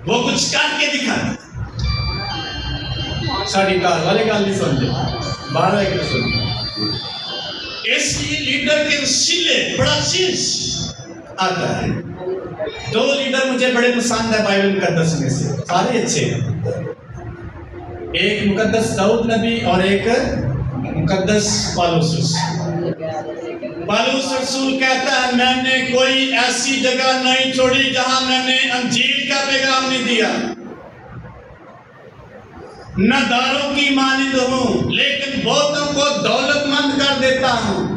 وہ کچھ کر کے دکھاتا۔ ساڑھی کار والے گال نہیں سمجھے، باہر آئے کے سمجھے۔ اس لیے لیڈر کے وسیلے بڑا چیز آتا ہے۔ دو لیڈر مجھے بڑے پسند ہے بائبل مقدس میں سے، سارے اچھے ہیں، ایک مقدس داؤد نبی اور ایک مقدس پالوس۔ پالوس رسول کہتا ہے میں نے کوئی ایسی جگہ نہیں چھوڑی جہاں میں نے انجیل کا پیغام نہیں دیا، نہ داروں کی مانند ہوں لیکن بہتوں کو دولت مند کر دیتا ہوں۔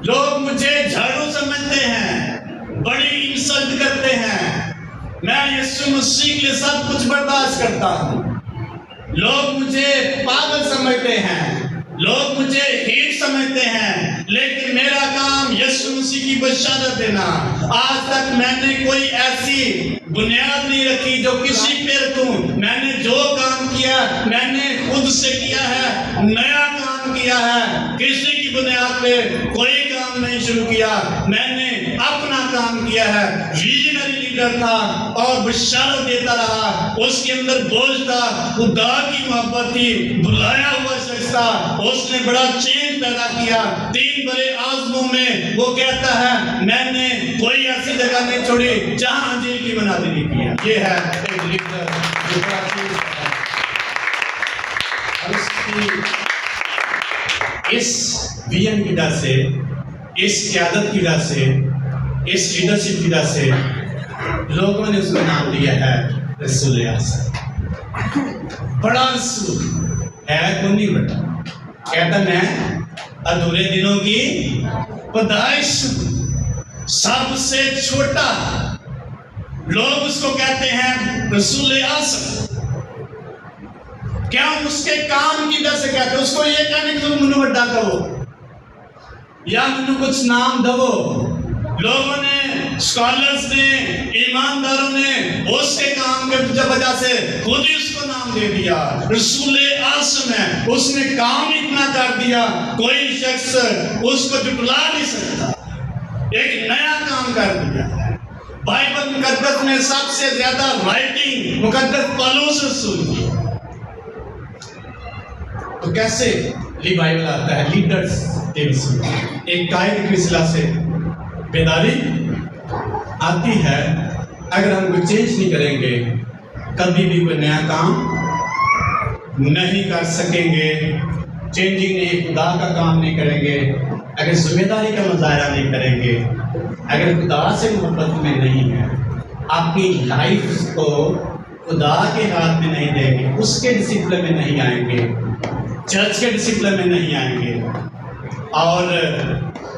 لوگ مجھے جھاڑو سمجھتے ہیں، بڑی انسلٹ کرتے ہیں، میں یسوع مسیح کے لیے سب کچھ برداشت کرتا ہوں۔ لوگ مجھے پاگل سمجھتے ہیں، لوگ مجھے ہیٹ سمجھتے ہیں، لیکن میرا کام یسوع مسیح کی بشارت دینا۔ آج تک میں نے کوئی ایسی بنیاد نہیں رکھی جو کسی پہ رکھوں۔ میں نے جو کام کیا میں نے خود سے کیا ہے، نیا کام کیا ہے، کسی کی بنیاد پہ کوئی کام نہیں شروع کیا، میں نے اپنا کام کیا ہے۔ ویژنری لیڈر تھا اور بشارت دیتا رہا، اس کے اندر بوجھ تھا، خدا کی محبت تھی، بلایا ہوا شخص تھا، اس نے بڑا چینج پیدا کیا۔ 3 بڑے اعظموں میں وہ کہتا ہے میں نے کوئی ایسی جگہ نہیں چھوڑی جہاں انجیل کی منادی نہیں کیا۔ یہ ہے ایک لیڈر جو اس ویژن کی وجہ سے، اس قیادت کی وجہ سے، اس لیڈرشپ کی وجہ سے لوگوں نے اس کا نام دیا ہے رسول اعظم۔ بڑا رسول ہے، کون نہیں بڑا، کہتا میں ادھورے دنوں کی پیدائش، سب سے چھوٹا، لوگ اس کو کہتے ہیں رسول اعظم۔ کیا اس کے کام کی وجہ سے کہتے ہیں؟ اس کو یہ کہنے کی ضرورت نہیں، بڑا کہو، یا مجھے کچھ نام دو. لوگوں نے، اسکالرس نے، ایمانداروں نے اس کے کام کے وجہ سے خود ہی اس کو نام دے دیا. رسول اعظم ہے، اس نے کام اتنا کر دیا کوئی شخص اس کو جھٹلا نہیں سکتا. ایک نیا کام کر دیا. بائبل مقدس میں سب سے زیادہ رائٹنگ مقدس پالوس رسول کی. تو کیسے ریوائول آتا ہے؟ لیڈرز ایک قائد کی اصلاح سے بیداری آتی ہے. اگر ہم کوئی چینج نہیں کریں گے کبھی بھی کوئی نیا کام نہیں کر سکیں گے. چینجنگ نہیں، خدا کا کام نہیں کریں گے، اگر ذمہ داری کا مظاہرہ نہیں کریں گے، اگر خدا سے محبت میں نہیں ہے، اپنی لائف کو خدا کے ہاتھ میں نہیں دیں گے، اس کے ڈسپلن میں نہیں آئیں گے، چرچ کے ڈسپلن میں نہیں آئیں گے اور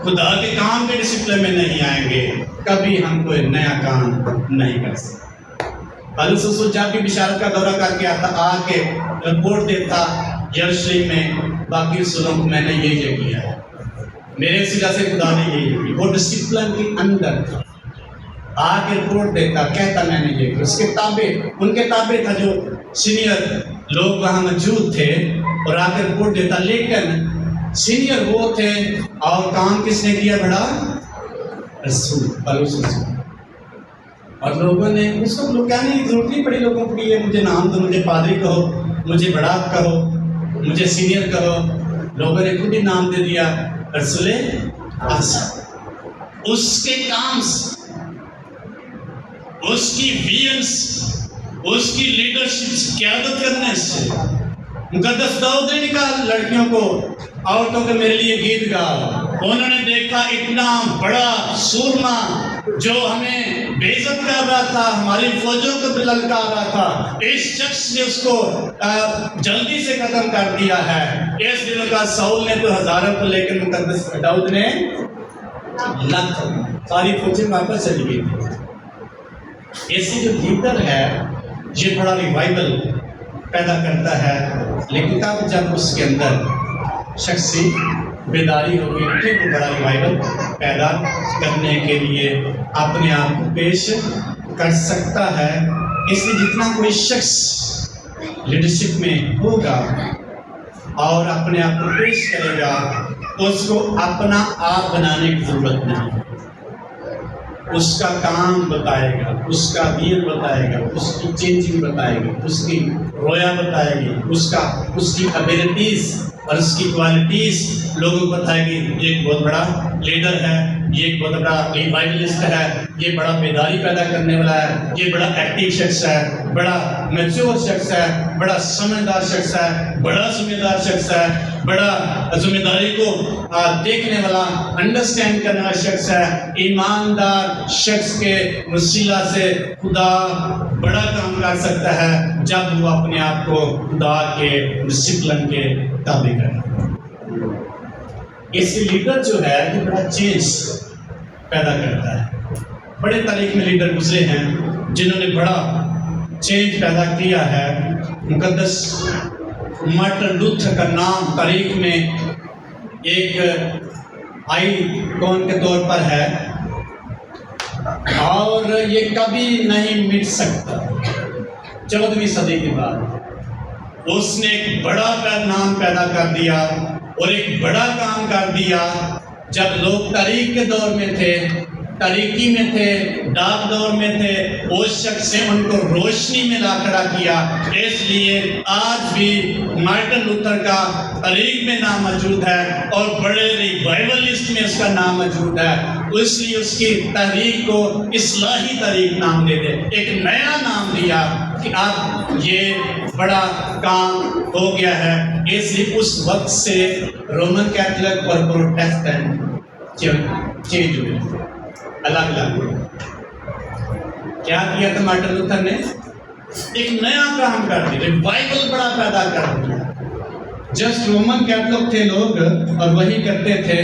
خدا کے کام کے ڈسپلن میں نہیں آئیں گے، کبھی ہم کوئی نیا کام نہیں کر سکتے. پالوس رسول جب بھی بشارت کا دورہ کر کے آ کے رپورٹ دیتا یروشلم میں باقی رسولوں کو، میں نے یہ کیا ہے، میرے سجا سے خدا نے یہ کی. وہ ڈسپلن کے اندر تھا، آ کے رپورٹ دیتا، کہتا میں نے یہ کیا. اس کے تابع، ان کے تابع تھا جو سینئر لوگ وہاں موجود تھے اور آ کے رپورٹ دیتا. لیکن سینئر وہ تھے اور کام کس نے کیا؟ بڑا رسول پالوس رسول. اور لوگوں نے اس کو لوگ کہنے کی ضرورت نہیں پڑی لوگوں کو کہ یہ مجھے نام دو، مجھے پادری کہو، مجھے بڑا کہو، مجھے سینئر کہو. لوگوں نے خود ہی نام دے دیا رسول اعظم. اس کے کام سے، اس کی ویژن سے، اس کی لیڈرشپ سے، قیادت کرنے سے مقدس داؤد نے کہا لڑکیوں کو، عورتوں کو میرے لیے گیت گاؤ. انہوں نے دیکھا اتنا بڑا سورما جو ہمیں بے عزت کر رہا تھا، ہماری فوجوں کو بھی للکار رہا تھا، اس شخص نے اس کو جلدی سے ختم کر دیا ہے. اس دنوں کا ساؤل نے تو ہزاروں کو، لیکن مقدس داؤد نے لاکھ، ساری فوجیں واپس چلی گئی تھی. ایسی جو لیڈر ہے یہ بڑا ریوائول پیدا کرتا ہے. لیکن تب جب اس کے اندر شخصی بیداری ہوگی پھر وہ بڑا ریوائول پیدا کرنے کے لیے اپنے آپ کو پیش کر سکتا ہے. اس لیے جتنا کوئی شخص لیڈرشپ میں ہوگا اور اپنے آپ کو پیش کرے گا، اس کو اپنا آپ بنانے کی ضرورت نہیں. اس کا کام بتائے گا، اس کا ویل بتائے گا، اس کی چینجنگ بتائے گی، اس کی رویا بتائے گی، اس کی ابیلٹیز اور اس کی کوالٹیز لوگوں کو بتائے گی. یہ ایک بہت بڑا لیڈر ہے، یہ ایک بہت بڑا ریوائولسٹ ہے، یہ بڑا بیداری پیدا کرنے والا ہے، یہ بڑا ایکٹیو شخص ہے، بڑا میچور شخص ہے، بڑا سمجھدار شخص ہے، بڑا ذمہ دار شخص ہے، بڑا ذمہ داری کو دیکھنے والا، انڈرسٹینڈ کرنے والا شخص ہے. ایماندار شخص کے وسیلہ سے خدا بڑا کام کر سکتا ہے جب وہ اپنے آپ کو خدا کے ڈسپلن کے تابع کرے. اس لیڈر جو ہے یہ بڑا چینج پیدا کرتا ہے. بڑے تاریخ میں لیڈر گزرے ہیں جنہوں نے بڑا چینج پیدا کیا ہے. مقدس مارٹن لوتھر کا نام تاریخ میں ایک آئیکن کے طور پر ہے اور یہ کبھی نہیں مٹ سکتا. 14ویں صدی کے بعد اس نے ایک بڑا نام پیدا کر دیا اور ایک بڑا کام کر دیا. جب لوگ تاریخ کے دور میں تھے، تاریکی میں تھے، ڈارک دور میں تھے، اس شخص نے ان کو روشنی میں لا کھڑا کیا. اس لیے آج بھی مارٹن لوتھر کا تاریخ میں نام موجود ہے اور بڑے ریوائولسٹ میں اس کا نام موجود ہے. اس لیے اس کی تحریک کو اصلاحی تاریخ نام دے دے، ایک نیا نام دیا کہ اب یہ بڑا کام ہو گیا ہے. اس لیے اس وقت سے رومن کیتھولک اور پروٹیسٹنٹ چینج ہوئے، الگ الگ ہوئے. کیا کیا تھا مارٹن لوتھر نے؟ ایک نیا کام کر دیا، ریوائول بڑا پیدا کر دیا. جسٹ رومن کیتھولک تھے لوگ اور وہی کرتے تھے،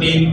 3